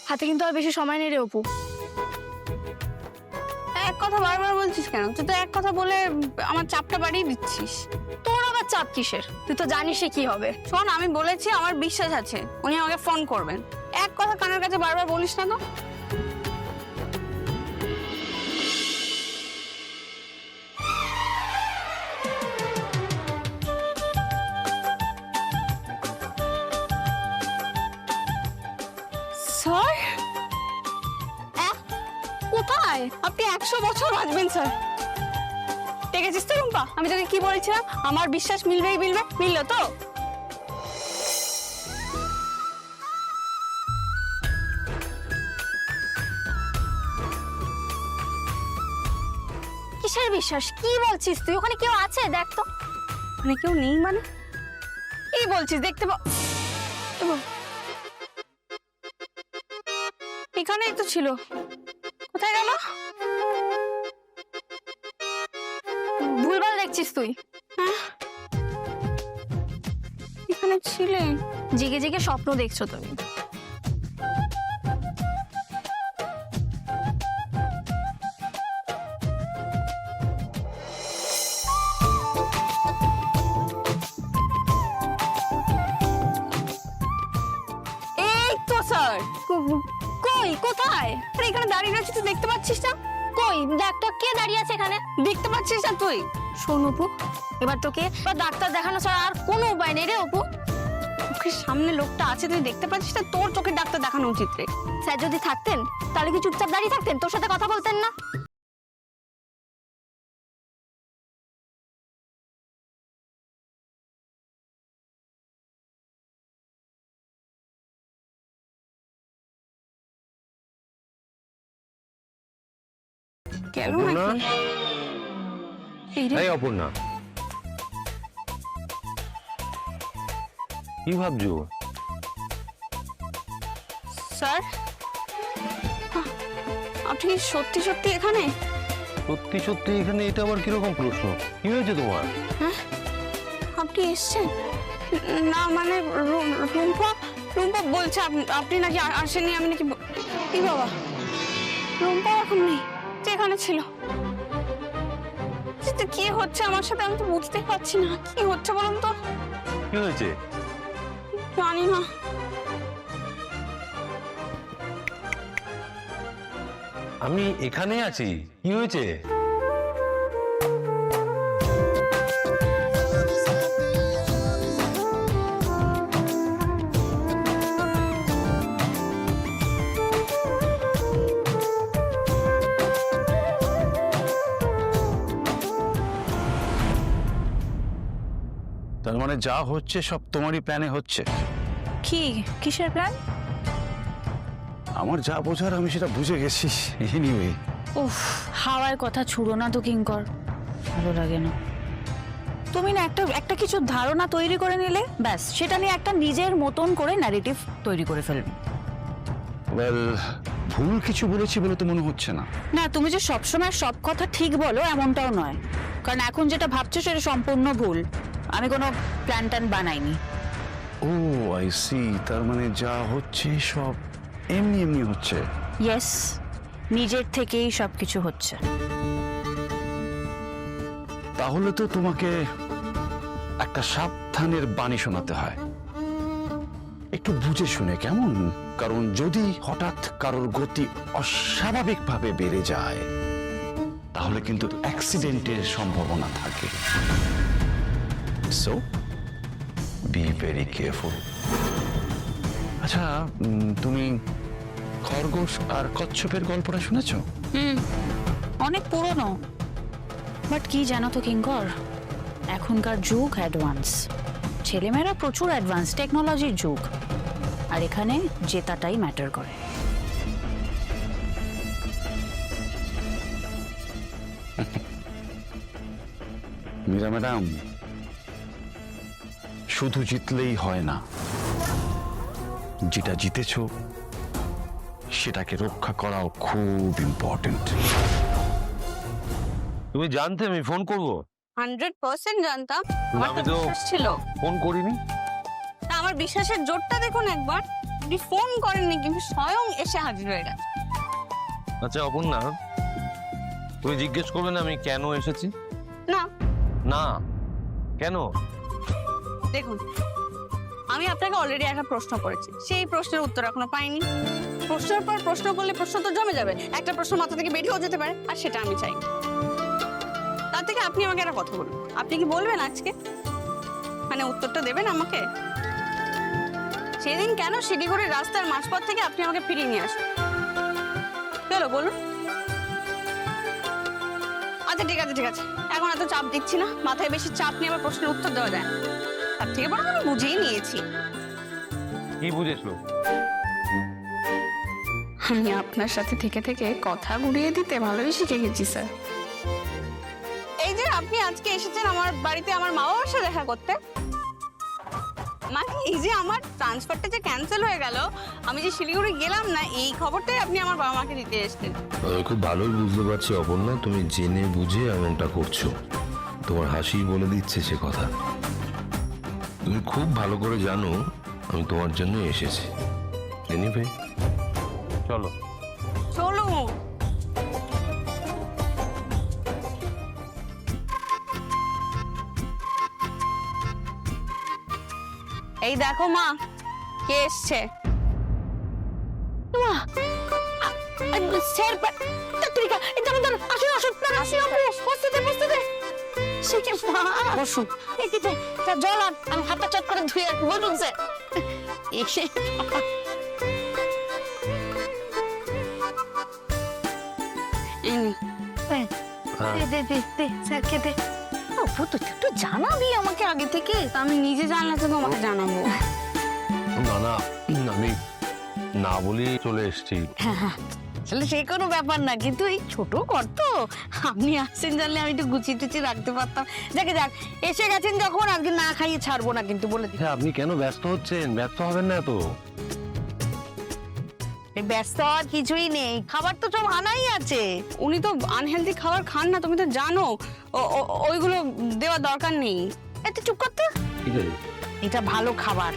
হাতে কিন্তু আর বেশি সময় নেই রে অপু। এক কথা বারবার বলছিস কেন? তুই তো এক কথা বলে আমার চাপটা বাড়িয়ে দিচ্ছিস। তোর আবার চাপ কিসের? তুই তো জানিসই কি হবে। শোন, আমি বলেছি আমার বিশ্বাস আছে উনি আমাকে ফোন করবেন। এক কথা কানের কাছে বারবার বলিস না তো। স্যার, কোথায়? আপনি 100 বছর বাঁচবেন স্যার। দেখেছিস তো রুম্পা, আমি তোকে কি বলেছিলাম? আমার বিশ্বাস মিলবেই মিলবে। মিললো তো? কিসের বিশ্বাস? কি বলছিস তুই? ওখানে কেউ আছে? দেখ তো। মানে কেউ নেই মানে? কি বলছিস? দেখতে এখানেই তো ছিল। কোথায় গেল? ভুলভাল দেখছিস তুই। এখানে ছিলেন? জেগে জেগে স্বপ্ন দেখছো তুমি। এই তো স্যার। কই? কোথায়? আরে এখানে দাঁড়িয়ে রয়েছে, তুই দেখতে পাচ্ছিস না? কই দেখ তো, কে দাঁড়িয়ে আছে এখানে? দেখতে পাচ্ছিস না তুই? শোন অপু, এবার তোকে ডাক্তার দেখানো ছাড়া আর কোনো উপায় নেই রে অপু। চোখের সামনে লোকটা আছে, তুই দেখতে পাচ্ছিস না? তোর চোখের ডাক্তার দেখানো উচিত রে। স্যার যদি থাকতেন তাহলে কি চুপচাপ দাঁড়িয়ে থাকতেন? তোর সাথে কথা বলতেন না? কেন অপর্ণা? নাকি? এই রে, এই অপর্ণা, কি ভাবছো? স্যার আপনি সত্যি সত্যি এখানে? সত্যি সত্যি এখানে? এটা আবার কিরকম প্রশ্ন? কি হয়েছে তোমার? আপনি এসছেন? না মানে রুম্পা রুম্পা বলছে আপনি নাকি আসেননি। আমি নাকি কি বাবা, রুম্পা এখন নেই, যে এখানে ছিল। কি হচ্ছে আমার সাথে? আমি তো বুঝতে পারছি না কি হচ্ছে, বলুন তো। কি হয়েছে? জানি না। আমি এখানে আছি, কি হয়েছে? তার মানে যা হচ্ছে সব তোমারই প্ল্যানে হচ্ছে? কি? কিসের প্ল্যান? আমার যা বোঝার আমি সেটা বুঝে গেছি। এনিওয়ে, উফ, হাওয়ায় কথা ছুড়ো না তো কিঙ্কর, ভালো লাগে না। তুমি না একটা কিছু ধারণা তৈরি করে নিলে ব্যাস সেটা নিয়ে একটা নিজের মতন করে ন্যারেটিভ তৈরি করে ফেলবে। ওয়েল, ভুল কিছু বলেছি বলে তো মনে হচ্ছে না। না, তুমি যে সবসময় সব কথা ঠিক বলো এমনটাও নয়, কারণ এখন যেটা ভাবছো সেটা সম্পূর্ণ ভুল। আমি কোনো প্ল্যান ট্যান বানাইনি। ও আই সি, তার মানে যা হচ্ছে সব এমনি এমনি হচ্ছে। ইয়েস, নিজের থেকেই সবকিছু হচ্ছে। তাহলে তো তোমাকে একটা সাবধানের বাণী শোনাতে হয়, একটু বুঝে শুনে, কেমন? কারণ যদি হঠাৎ কারোর গতি অস্বাভাবিকভাবে বেড়ে যায় তাহলে কিন্তু অ্যাক্সিডেন্টের সম্ভাবনা থাকে। So be very careful. আচ্ছা, তুমি খরগোশ আর কচ্ছপের গল্পটা শুনেছো? অনেক পুরনো, বাট কি জানো তো কিঙ্কর, এখনকার যুগ অ্যাডভান্স, ছেলেমেয়েরা প্রচুর অ্যাডভান্স, টেকনোলজির যুগ, আর এখানে জেতাটাই ম্যাটার করে। মীরা ম্যাডাম, শুধু জিতলেই হয় না, যেটা জিতেছো সেটাকে রক্ষা করাও খুব ইম্পর্টেন্ট। তুমি জানতে আমি ফোন করব? 100% জানতাম। আমার আমি তো তো বিশ্বাস ছিল। ফোন করিনি। তা আমার বিশ্বাসের জোরটা দেখুন একবার। আপনি ফোন করেননি কিন্তু স্বয়ং এসে হাজির হয়ে গেছে। আচ্ছা অপর্ণা, তুমি জিজ্ঞেস করবে না আমি কেন এসেছি? না না, কেন? দেখুন, আমি আপনাকে অলরেডি একটা প্রশ্ন করেছি, সেই প্রশ্নের উত্তর এখনো পাইনি। প্রশ্নের পর প্রশ্ন করলে প্রশ্ন তো জমে যাবে, একটা প্রশ্ন মাথা থেকে বেরিয়েও যেতে পারে, আর সেটা আমি চাই না। তার থেকে আপনি আমাকে একটা কথা বলুন, আপনি কি বলবেন আজকে, মানে উত্তরটা দেবেন আমাকে? সেদিন কেন শিলিগুড়ির রাস্তার মাঝপথ থেকে আপনি আমাকে ফিরিয়ে নিয়ে আসেন? চলো বলুন। আচ্ছা ঠিক আছে ঠিক আছে, এখন এত চাপ দিচ্ছি না, মাথায় বেশি চাপ নিয়ে আবার প্রশ্নের উত্তর দেওয়া যায় না। তার থেকে বরং আমি বুঝেই নিয়েছি। কি বুঝেছো? আমি আপনার সাথে থেকে থেকে কথা ঘুরিয়ে দিতে ভালোই শিখে গেছি স্যার। এই যে আপনি আজকে এসেছেন আমার বাড়িতে আমার মা বাবার সাথে দেখা করতে, মানে এই যে আমার ট্রান্সফারটা যে ক্যান্সেল হয়ে গেল, আমি যে শিলিগুড়ি গেলাম না, এই খবরটাই আপনি আমার বাবা মাকে দিতে এসেছেন। আমি খুব ভালোই বুঝতে পারছি অপর্ণা, তুমি জেনে বুঝে এমনটা করছো। তোমার হাসি বলে দিচ্ছে সে কথা। তুমি খুব ভালো করে জানো আমি তোমার জন্য এসেছি। এনিওয়ে, চলো। চলো। এই দেখো মা, কে এসছে। মা স্যার তাত্রিকা এটা আমাদের আসুন আসুন আসুন বসতে সে কি বসুন, এই যে জল আন, আমি হাতটা চট করে ধুয়ে বলুন স্যার। এসে স্যারকে দে। ও তো একটু জানাবি আমাকে আগে থেকে। আমি নিজে জানলে তো তোমাকে জানাবো। না না, আমি না বলি চলে এসেছি। আসলে সে কোনো ব্যাপার না, কিন্তু এই ছোট কর তো, আপনি আসছেন জানলে আমি একটু গুছিয়ে টুচিয়ে রাখতে পারতাম। যাকে যাক, এসে গেছেন যখন আজকে না খাইয়ে ছাড়বো না কিন্তু, বলে দিই। হ্যাঁ, আপনি কেন ব্যস্ত হচ্ছেন? ব্যস্ত হবেন না তো। ব্যস্ত হওয়ার কিছুই নেই, খাবার তো সব আনাই আছে। উনি তো আনহেলদি খাবার খান না, তুমি তো জানো। ওইগুলো দেওয়ার দরকার নেই। এত চুপ করতে, ঠিক আছে, এটা ভালো খাবার,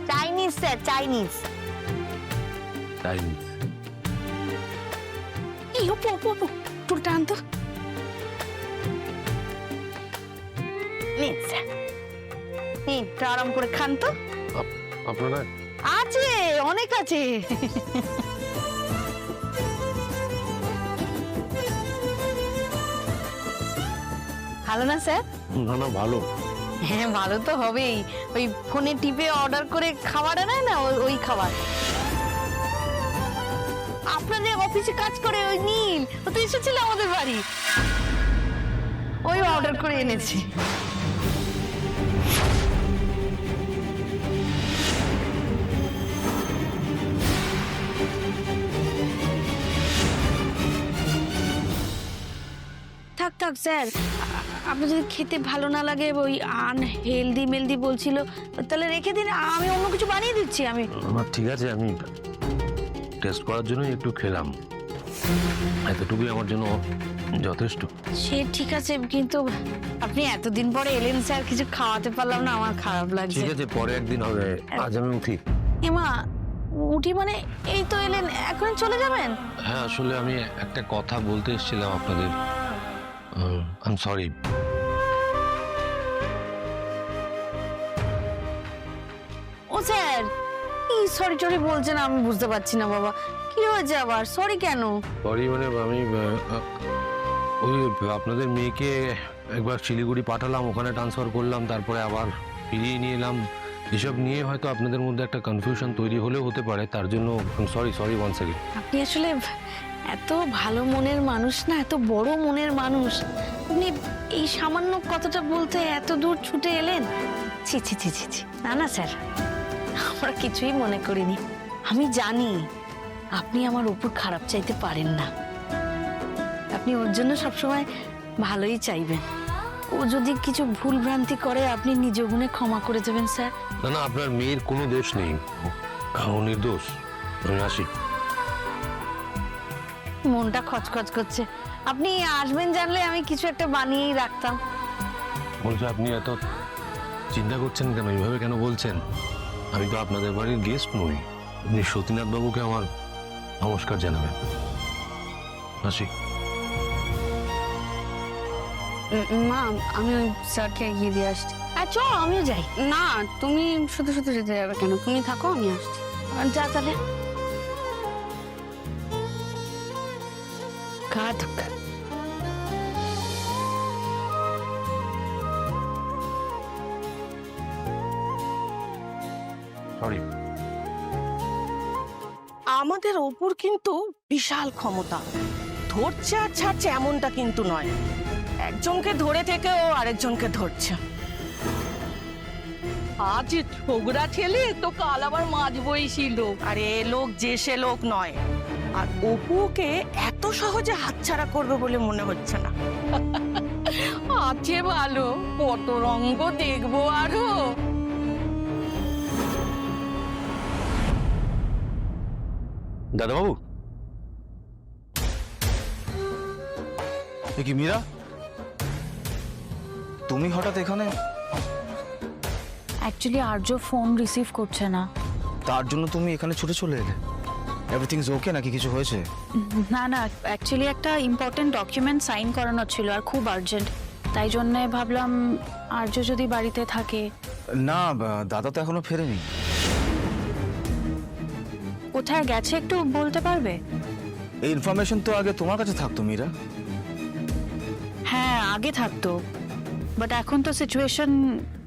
চাইনিজ স্যার, চাইনিজ। টাইম। এই ওপো ওপো ওপো, টুলটা আনতো। নিন স্যার, নিন, একটু আরাম করে খান তো। আপনারা আছে, অনেক আছে। ভালো না স্যার? না না, ভালো। হ্যাঁ ভালো তো হবেই, ওই ফোনে টিপে অর্ডার করে খাবার আনায় না, ওই খাবার। আপনাদের অফিসে কাজ করে ওই নীল, ও তো এসেছিল আমাদের বাড়ি, ওই অর্ডার করে এনেছি। থাক থাক স্যার, আপনি যদি খেতে ভালো না লাগে, ওই আনহেলদি মেলদি বলছিল, তাহলে রেখে দিন, আমি অন্য কিছু বানিয়ে দিচ্ছি। আমি আমার ঠিক আছে, আমি টেস্ট করার জন্য একটু খেলাম, এতটুকুই আমার জন্য যথেষ্ট। সে ঠিক আছে, কিন্তু আপনি এতদিন পরে এলেন স্যার, কিছু খাওয়াতে পারলাম না, আমার খারাপ লাগছে। ঠিক আছে, পরে একদিন হবে, আজ আমি উঠি। এমা উঠি মানে, এই তো এলেন, এখন চলে যাবেন? হ্যাঁ, আসলে আমি একটা কথা বলতে এসেছিলাম আপনাদের। I am sorry. ও স্যার, কি সরি টরি বলছেন আমি বুঝতে পারছি না বাবা, কি হয়েছে আবার, সরি কেন? সরি মানে আমি ওই আপনাদের মেয়েকে একবার শিলিগুড়ি পাঠালাম, ওখানে ট্রান্সফার করলাম, তারপরে আবার ফিরিয়ে নিয়ে এলাম। এসব নিয়ে হয়তো আপনাদের মধ্যে একটা কনফিউশন তৈরি হলেও হতে পারে, তার জন্য সরি ওয়ান্স অ্যাগেন। আপনি আসলে এত ভালো মনের মানুষ না, এত বড় মনের মানুষ, আপনি এই সামান্য কথাটা বলতে এত দূর ছুটে এলেন। ছি ছি ছি ছি ছি, না না স্যার, আমরা কিছুই মনে করিনি। আমি জানি আপনি আমার উপর খারাপ চাইতে পারেন না, আপনি ওর জন্য সবসময় ভালোই চাইবেন। ও যদি কিছু ভুল ভ্রান্তি করে আপনি নিজ গুণে ক্ষমা করে দেবেন স্যার। না না, আপনার মেয়ের কোনো দোষ নেই, ও নির্দোষ। আমি আসি। মনটা খচখচ করছে, আপনি আসবেন জানলে আমি কিছু একটা বানিয়েই রাখতাম। বলছি, আপনি এত চিন্তা করছেন কেন, এইভাবে কেন বলছেন? আমি তো আপনাদের বাড়ির গেস্ট নই। আপনি সতীনাথ বাবুকে আমার নমস্কার জানাবেন। আসি। মা আমি ওই স্যারকে এগিয়ে দিয়ে আসছি। আচ্ছা আমিও যাই। না তুমি শুধু শুধু যেতে যাবে কেন, তুমি থাকো আমি আসছি। যা তাহলে। কাঁদ। সরি। আমাদের ওপর কিন্তু বিশাল ক্ষমতা, ধরছে আর ছাড়ছে এমনটা কিন্তু নয়। একজনকে ধরে থেকেও আরেকজনকে ধরছে। আজ ঝগড়া ঠেলে তো কাল আবার মাঝ বইছিল। আরে এ লোক যে সে লোক নয়, আর অপুকে এত সহজে হাতছাড়া করবে বলে মনে হচ্ছে না। আছে ভালো, কত রঙ্গ দেখবো আরো। দাদাবাবু, এ কি মীরা, তুমি হঠাৎ এখানে? অ্যাকচুয়ালি আর্য ফোন রিসিভ করছে না। তার জন্য তুমি এখানে ছুটে চলে এলে? এভরিথিং ইজ ওকে নাকি কিছু হয়েছে? না না, অ্যাকচুয়ালি একটা ইম্পর্টেন্ট ডকুমেন্ট সাইন করানোর ছিল আর খুব আর্জেন্ট, তাই জন্য ভাবলাম আর্য যদি বাড়িতে থাকে। না, দাদা তো এখনো ফেরেনি। কোথায় গেছে একটু বলতে পারবে? এই ইনফরমেশন তো আগে তোমার কাছে থাকতো মীরা। হ্যাঁ আগে থাকতো, বাট এখন তো সিচুয়েশন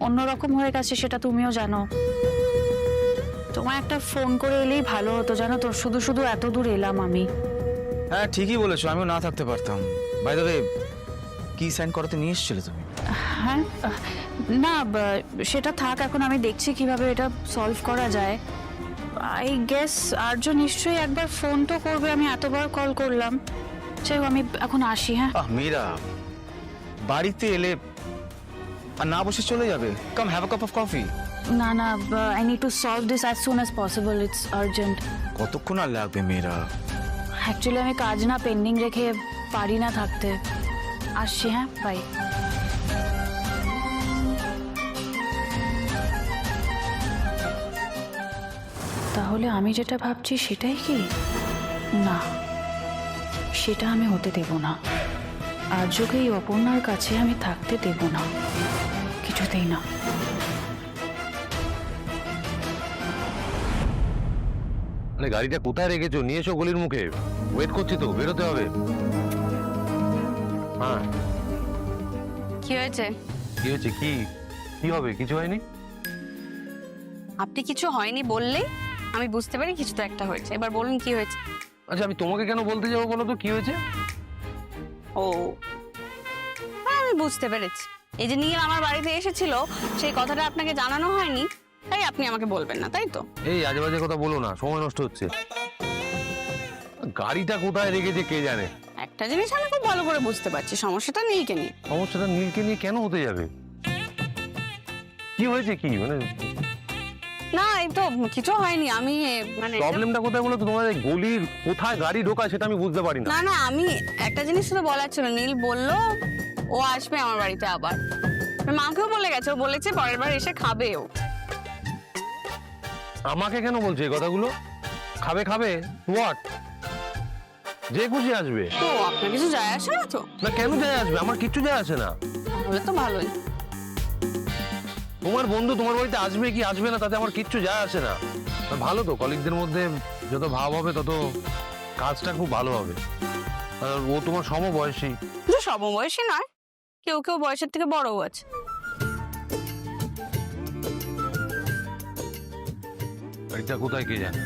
অন্যরকম হয়ে গেছে, সেটা তুমিও জানো। তোমায় একটা ফোন করে এলেই ভালো হতো, জানো তো, শুধু শুধু এত দূর এলাম আমি। হ্যাঁ ঠিকই বলেছো, আমিও না থাকতে পারতাম। বাই দ্য ওয়ে, কি সাইন করাতে নিয়ে এসেছিলে তুমি? হ্যাঁ না, সেটা থাক, এখন আমি দেখছি কিভাবে এটা সলভ করা যায়। আই গেস আর্য নিশ্চয়ই একবার ফোন তো করবে, আমি এতবার কল করলাম। চাই আমি এখন আসি। হ্যাঁ মীরা, বাড়িতে এলে আর না বসে চলে যাবে? Come have a cup of coffee. না না, I need to solve this as soon as possible, it's urgent. কতক্ষণ আর লাগবে মীরা? অ্যাকচুয়ালি আমি কাজ না পেন্ডিং রেখে পারি না থাকতে। আসছি, হ্যাঁ বাই। তাহলে আমি যেটা ভাবছি সেটাই কি? না, সেটা আমি হতে দেব না। আর্যকে এই অপর্ণার কাছে আমি থাকতে দেব না, কিছুতেই না। আরে গাড়িটা কোথায় রেখেছো? নিয়ে এসো গলির মুখে, ওয়েট করছি তো, বেরোতে হবে। হ্যাঁ কি হয়েছে? কি হয়েছে? কি কি হবে? কিছু হয়নি। আপনি কিছু হয়নি বললেই আমি বুঝতে পারি কিছু তো একটা হয়েছে। এবার বলুন কি হয়েছে। আচ্ছা আমি তোমাকে কেন বলতে যাবো বলো তো, কি হয়েছে? ও আমি বুঝতে পেরেছি, এই যে নীল আমার বাড়িতে এসেছিল সেই কথাটা আপনাকে জানানো হয়নি, তাই আপনি আমাকে বলবেন না, তাই তো? এই আজে বাজে কথা বলো না, সময় নষ্ট হচ্ছে। গাড়িটা কোথায় রেখেছে কে জানে। একটা জিনিস আমি খুব ভালো করে বুঝতে পারছি, সমস্যাটা নীলকে নিয়ে। সমস্যাটা নীলকে নিয়ে কেন হতে যাবে? কি হয়েছে? কি মানে না এই তো কিছু হয়নি, আমি মানে প্রবলেমটা কোথায় বলো তো? তোমাদের গলির কোথায় গাড়ি ঢোকায় সেটা আমি বুঝতে পারি না। না না, আমি একটা জিনিস শুধু বলার ছিল। নীল বললো ও আসবে আমার বাড়িতে আবার, মাকেও বলে গেছে, ও বলেছে পরের বার এসে খাবে ও। আমাকে কেন বলছে এই কথাগুলো? খাবে খাবে হোয়াট? যে খুশি আসবে। তো আপনার কিছু যায় আসে না তো? না কেন যায় আসবে? আমার কিচ্ছু যায় আসে না। তাহলে তো ভালোই। তোমার বন্ধু তোমার বাড়িতে আসবে কি আসবে না তাতে আমার কিচ্ছু যায় আসে না। ভালো তো, কলিগদের মধ্যে যত ভাব হবে তত কাজটা খুব ভালো হবে। আর ও তোমার সমবয়সী। কিন্তু সমবয়সী নয়, কেউ কেউ বয়সের থেকে বড়ও আছে। গাড়িটা কোথায় কে জানে।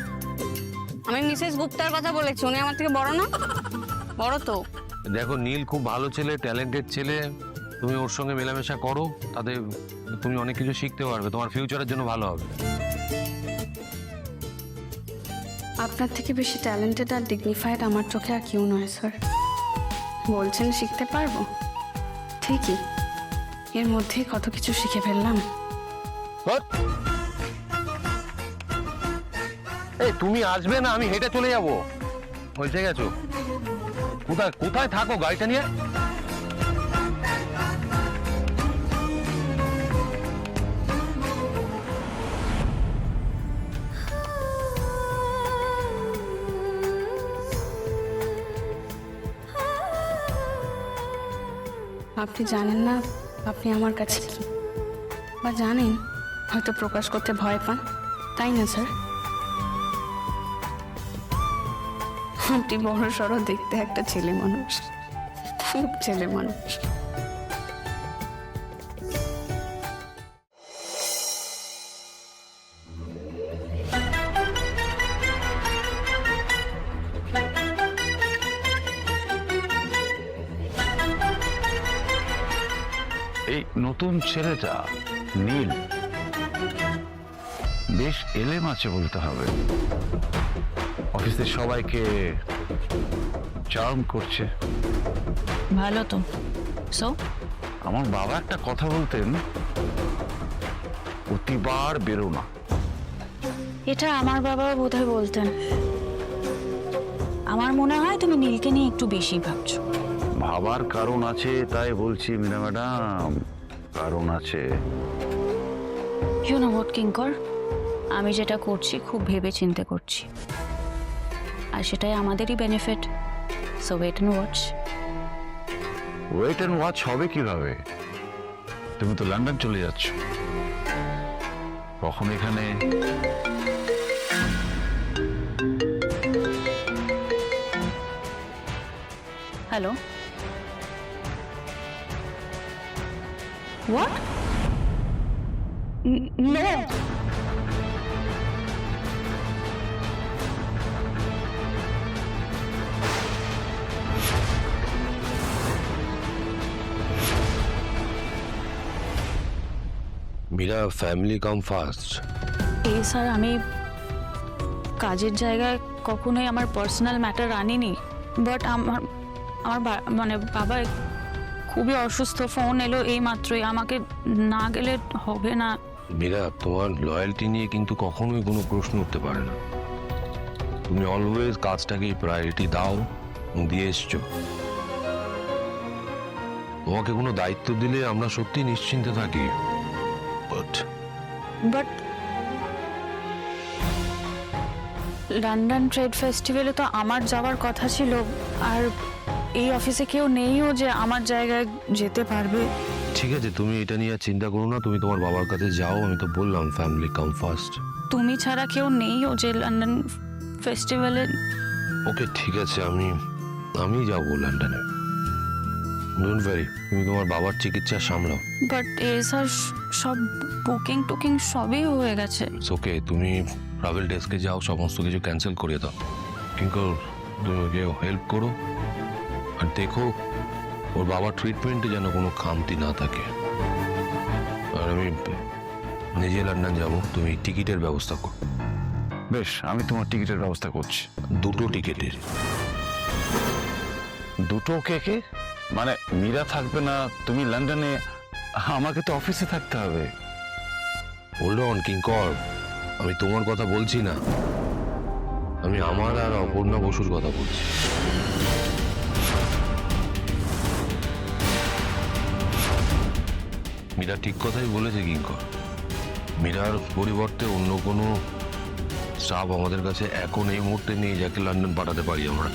আমি মিসেস গুপ্তার কথা বলেছি, উনি আমার থেকে বড় না? বড় তো। দেখো নীল খুব ভালো ছেলে, ট্যালেন্টেড ছেলে, তুমি ওর সঙ্গে মেলামেশা করো, তাতে তুমি অনেক কিছু শিখতে পারবে, তোমার ফিউচারের জন্য ভালো হবে। আপনার থেকে বেশি ট্যালেন্টেড আর ডিগনিফাইড আমার চোখে আর কেউ নয় স্যার। বলছেন শিখতে পারবো, ঠিকই, এর মধ্যেই কত কিছু শিখে ফেললাম। এই তুমি আসবে না, আমি হেঁটে চলে যাবো। বুঝে গেছো? কোথায় কোথায় থাকো গাড়িটা নিয়ে? আপনি জানেন না আপনি আমার কাছে কি, বা জানেন হয়তো প্রকাশ করতে ভয় পান, তাই না স্যার? আপনি বড় সড়ো দেখতে একটা ছেলে মানুষ, খুব ছেলে মানুষ। এই নতুন ছেলেটা নীল বেশ এলেম আছে বলতে হবে, অফিসের সবাইকে চার্ম করছে। ভালো তো। সো আমার বাবা একটা কথা বলতেন, প্রতিবার বেরো না। এটা আমার বাবাও বোধহয় বলতেন। আমার মনে হয় তুমি নীলকে নিয়ে একটু বেশি ভাবছো। ভাবার কারণ আছে, তাই বলছি মীরা ম্যাডাম, কারণ আছে। ইউ নো হোয়াট কিঙ্কর, আমি যেটা করছি খুব ভেবে চিন্তে করছি, আর সেটাই আমাদেরই benefit. So wait and watch. Wait and watch হবে কিভাবে? তুমি তো লন্ডন চলে যাচ্ছ, কখন এখানে? Hello, what? No, Meera, family come first. এই স্যার, আমি কাজের জায়গায় কখনোই আমার পার্সোনাল ম্যাটার আনিনি, বাট আমার আমার মানে বাবা খুবই অসুস্থ, ফোন এলো এই মাত্রই, আমাকে না গেলে হবে না। মীরা, তোমার লয়্যালটি নিয়ে কিন্তু কখনোই কোনো প্রশ্ন উঠতে পারে না। তুমি অলওয়েজ কাজটাকেই প্রায়োরিটি দাও এবং দিয়ে এসছো। তোমাকে কোনো দায়িত্ব দিলে আমরা সত্যি নিশ্চিন্তে থাকি, বাট লন্ডন ট্রেড ফেস্টিভ্যালে তো আমার যাওয়ার কথা ছিল, আর এই অফিসে কেউ নেইও যে আমার জায়গায় যেতে পারবে। ঠিক আছে, তুমি এটা নিয়ে আর চিন্তা করো না, তুমি তোমার বাবার কাছে যাও। আমি তো বললাম ফ্যামিলি কাম ফার্স্ট। তুমি ছাড়া কেউ নেইও যে লন্ডন ফেস্টিভ্যালে। ওকে ঠিক আছে, আমি যাবো লন্ডনে। ডোন্ট ওয়ারি, তুমি তোমার বাবার চিকিৎসা সামলাও। বাট এ স্যার, সব বুকিং টুকিং সবই হয়ে গেছে। ওকে, তুমি ট্রাভেল ডেস্কে যাও, সমস্ত কিছু ক্যান্সেল করে দাও। কিন্তু তুমি ওকে হেল্প করো, আর দেখো ওর বাবার ট্রিটমেন্টে যেন কোনো খামতি না থাকে। আর আমি নিজে লন্ডন যাবো, তুমি টিকিটের ব্যবস্থা করো। বেশ, আমি তোমার টিকিটের ব্যবস্থা করছি। 2টো টিকিটের। দুটো কে? মানে মীরা থাকবে না, তুমি লন্ডনে, আমাকে তো অফিসে থাকতে হবে। হোল্ড অন কিঙ্কর, আমি তোমার কথা বলছি না, আমি আমার আর অপর্ণা বসুর কথা বলছি। মীরা ঠিক কথাই বলেছে কিঙ্কর। মীরার পরিবর্তে অন্য কোনো স্টাফ আমাদের কাছে এখন এই মুহূর্তে নেই যাকে লন্ডন পাঠাতে পারি আমরা।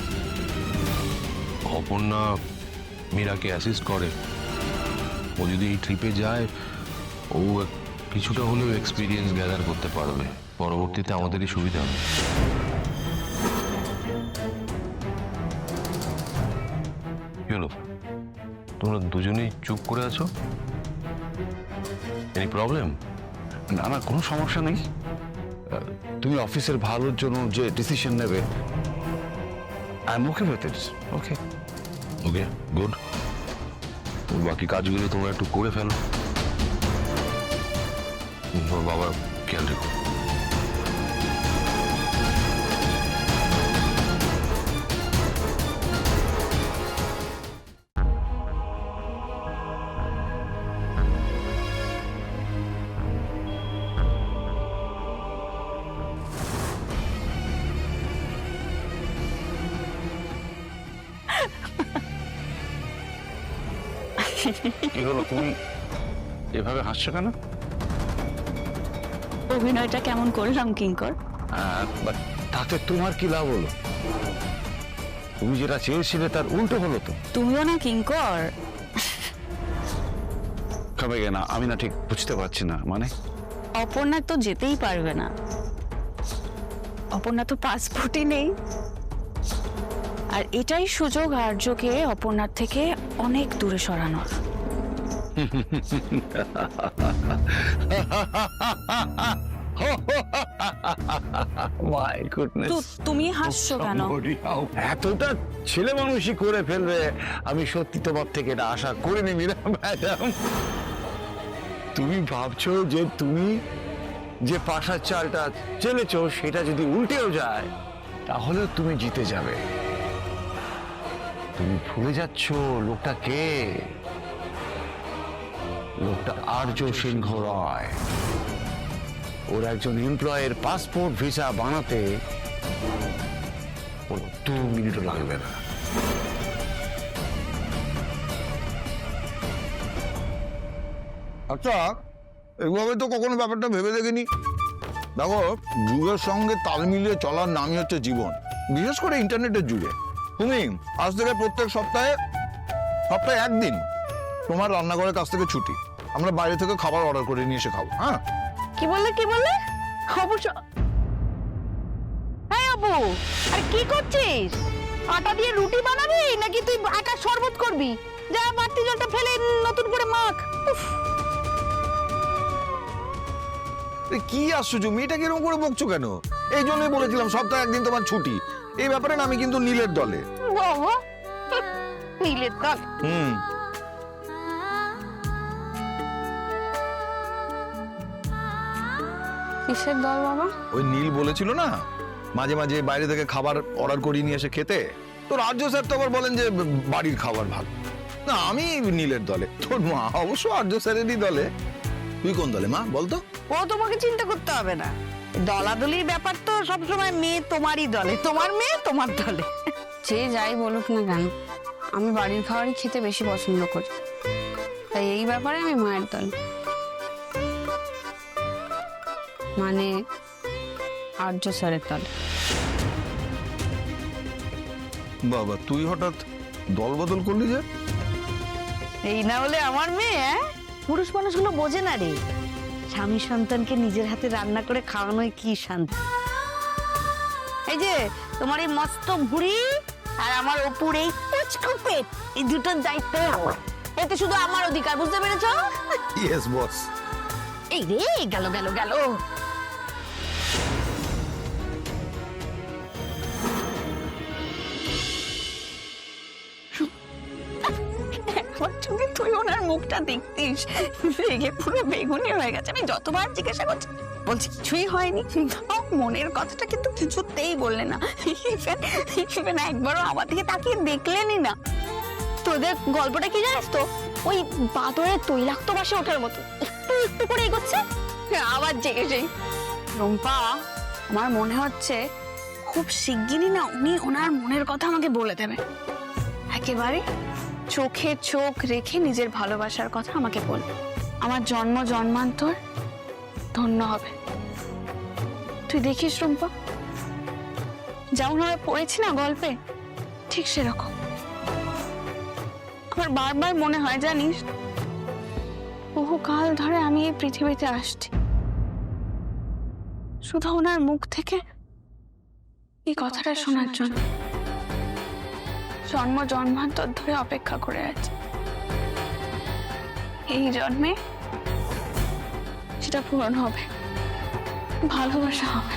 অপর্ণা মীরাকে অ্যাসিস্ট করে। ও যদি এই ট্রিপে যায়, ও কিছুটা হলেও এক্সপিরিয়েন্স গ্যাদার করতে পারবে, পরবর্তীতে আমাদেরই সুবিধা হবে। কি হলো, তোমরা দুজনেই চুপ করে আছো? Any problem? না না, কোনো সমস্যা নেই। তুমি অফিসের ভালোর জন্য যে ডিসিশন নেবে, I am okay with it. Okay okay, good. বাকি কাজগুলো তোমরা একটু করে ফেলো, তোর বাবার খেয়াল রেখো। কি হলো, তুমি এভাবে হাসছো কেন? অভিনয়টা কেমন করলাম কিঙ্কর? বাট তাতে তোমার কি লাভ হলো? তুমি যেটা চেয়েছিলে তার উল্টো হলো তো। তুমিও না কিঙ্কর। কামে না, আমি না ঠিক বুঝতে পারছি না, মানে অপর্ণা তো যেতেই পারবে না, অপর্ণা তো পাসপোর্টই নেই। আর এটাই সুযোগ আর্যকে অপর্ণার থেকে অনেক দূরে সরানোর। মাই গুডনেস, তো তুমি হাসছো কেন? এতটা ছেলে মানুষই করে ফেলবে আমি সত্যি তোমার থেকে এটা আশা করিনি মীরা ম্যাডাম। তুমি ভাবছো যে তুমি যে পাশার চালটা চেলেছো সেটা যদি উল্টেও যায় তাহলে তুমি জিতে যাবে। তুমি ভুলে যাচ্ছ লোকটা কে? লোকটা আর্য সিংহ রায়। ওর একজন এমপ্লয়ের পাসপোর্ট ভিসা বানাতে ওর 2 মিনিটও লাগবে না। আচ্ছা, এইভাবে তো কখনো ব্যাপারটা ভেবে দেখিনি। দেখো, যুগের সঙ্গে তাল মিলিয়ে চলার নামই হচ্ছে জীবন, বিশেষ করে ইন্টারনেটের যুগে। তুমি আজ থেকে প্রত্যেক সপ্তাহে একদিন তোমার রান্নাঘরের কাছ থেকে ছুটি, আমরা বাইরে থেকে খাবার অর্ডার করে নিয়ে এসে খাবো। হ্যাঁ, কি বললে অবশ্য। হ্যাঁ আপু, আরে কি করছিস? আটা দিয়ে রুটি বানাবি নাকি তুই আটার শরবত করবি? যা বাড়তি জলটা ফেলে নতুন করে মাখ। উফ, এ কি আশ্চর্য, মেয়েটা কিরকম করে বকছো কেন? এই জন্যই বলেছিলাম সপ্তাহে একদিন তোমার ছুটি। এই ব্যাপারে না আমি কিন্তু নীলের দলে। বাবা নীলের দল। কিসের দল বাবা? ওই নীল বলেছিল না মাঝে মাঝে বাইরে থেকে খাবার অর্ডার করিয়ে নিয়ে এসে খেতে, তো রাজ্য স্যার তো আবার বলেন যে বাড়ির খাবার ভালো। না, আমি নীলের দলে, তোর মা অবশ্য আর্য স্যারেরই দলে। তুই কোন দলে মা বলতো? ও তোমাকে চিন্তা করতে হবে না, দলাদলির ব্যাপার তো সবসময় মেয়ে তোমারই দলে, তোমার মেয়ে তোমার দলে। যে যাই বলুক না কেন, আমি বাড়ির খাবারই খেতে বেশি পছন্দ করি, তাই এই ব্যাপারে আমি মায়ের দল, মানে আর্য স্যারের দল। বাবা, তুই হঠাৎ দল বদল করলি যে? এই না হলে আমার মেয়ে, পুরুষ মানুষগুলো বোঝে না রে, স্বামী সন্তানকে নিজের হাতে রান্না করে খাওয়ানোই কি শান্তি। এই যে তোমার এই মস্ত ভুঁড়ি আর আমার অপুর এই পুচকু পেট, এই দুটোর দায়িত্ব আমার। এতে শুধু আমার অধিকার, বুঝতে পেরেছো? Yes boss. এই রে, গেল গেল গেল। তুই ওনার মুখটা দেখতিস, রেগে পুরো বেগুনি হয়ে গেছে। আমি যতবার জিজ্ঞাসা করছি বলছি কিছুই হয়নি, মনের কথাটা কিন্তু কিছুতেই বললে না। ইভেন একবারও আমার দিকে তাকিয়ে দেখলেনই না। তোদের গল্পটা কি জানিস তো, ওই বাদরের তৈলাক্ত বাসে ওঠার মতো, একটু একটু করে এগোচ্ছে আবার জেগে যাই। রুম্পা, আমার মনে হচ্ছে খুব শিগগিরই না উনি ওনার মনের কথা আমাকে বলে দেবে। একেবারে চোখে চোখ রেখে নিজের ভালোবাসার কথা আমাকে বলবে। আমার জন্ম জন্মান্তর ধন্য হবে। তুই দেখিস রুম্পা, যেমন আমরা পড়েছি না গল্পে, ঠিক সেরকম। আমার বারবার মনে হয় জানিস, বহুকাল ধরে আমি এই পৃথিবীতে আসছি শুধু ওনার মুখ থেকে এই কথাটা শোনার জন্য। জন্ম জন্মান্তর ধরে অপেক্ষা করে আছি, এই জন্মে সেটা পূরণ হবে, ভালোবাসা হবে।